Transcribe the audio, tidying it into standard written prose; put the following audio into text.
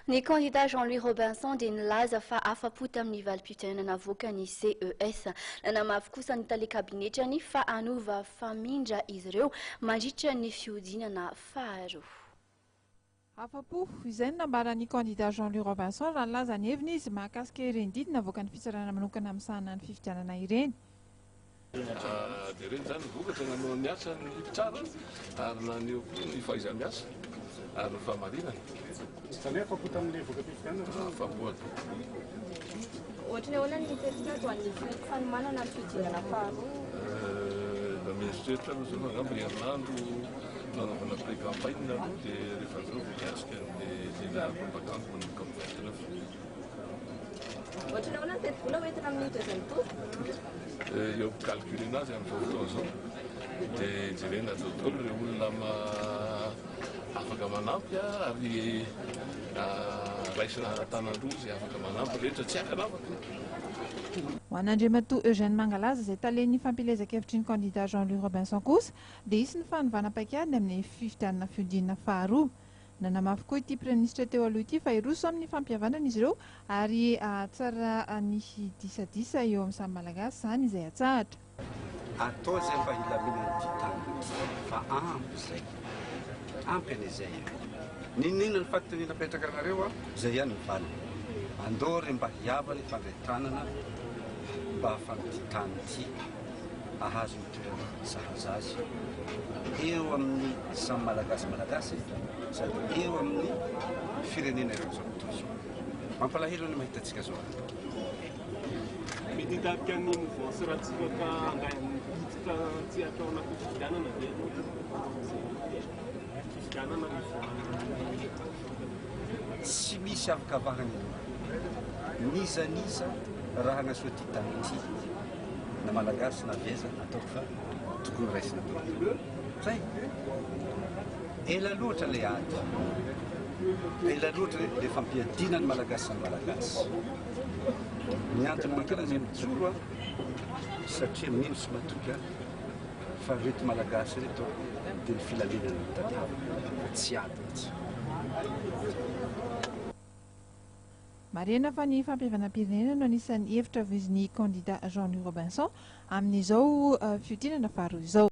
Ny candidat Jean-Louis Robinson dia nilaza fa afa-po tamin'ny valim-pitoanana avoaka ny CES. Nanamafy kosa ny tale-kabinetrany fa hanova famindra izy ireo mandritra ny fiodinana faharoa. Afa-po izay nambaran'ny candidat Jean-Louis Robinson raha nilaza ny heviny izy mahakasika ireny didina avoaka ny fitsarana manokana amin'ny sahana ny fifidianana ireny. Dia ireny zany vokatra nanao miasa ny mpitsara ary naneo koa ny fahaiza-miasa ary ny fahamarinana. Izany hoe afa-po tamin'ilay voka-pifidianana? Afa-po ato. Ohatrany ahoana ny mieritreritra ho an'ny fanomanana ny fiodinana faharoa? Mba mieritreritra aloha zao angamba herinandro nanaovana pré-campagne aloha dia rehefa zao voakasika ny propagande manomboka amin'ny 29. Ohatrany ahoana ny teti-bola hoentina amin'ny toezany toro? Eo calculer anazy amin'izao fotoana zao dia jerena daholo ireo olona afaka manampy ary raisina tanandroa izay afaka manampy rehetra tsy hakanafaka. Ho an'Andriamatoa Eugène Mangalaza izay talen'ny fampilezan-kevitry ny candidat Jean-Louis Robinson kosa dia hisy ny fanovana paikady amin'ny fifidianana fiodinana faharoa. Nanamafy koa ity praiminisitra teo aloha ity fa iroso amin'ny fampihavanana izy ireo ary tsara nisy disadisa eo amin'ny samy malagasy izany izay atsahatra. Atao izay mba hilaminany titany fa ampy izay ampy an'izay ninona ny faty napetraka anareo izay ihany ny valiny andory mba hiavany fandretranana mba hafanititany ity ahazo toerana sahazazy eo amin'ny samy malagasy sady eo amin'ny firenena ireo zao tozo mampalahelo ny mahitatsika zao. Mety hitarika ny mouvance raha tsy afaka angahitsika tsy atao anaty fifidianana dia fifidianana tsy misy afaka avahany nizaniza raha nasoa titany ity na malagasy na veza ataoko fa tokony raisina tokoa zay ela loatra le ady ela loatra le fampiadinany malagasy ny malagasy ny antony mankena zay mijoro satria mino sy matoka fa reto malagasy reto dia ny filaminana ny tantara tsy ady mihitsy. Marena fa ny fampihavanam-pirenena no anisan'ny hevitra voizin'ny candidat Jean-Louis Robinson amin'izao fiodinana faharoa izao.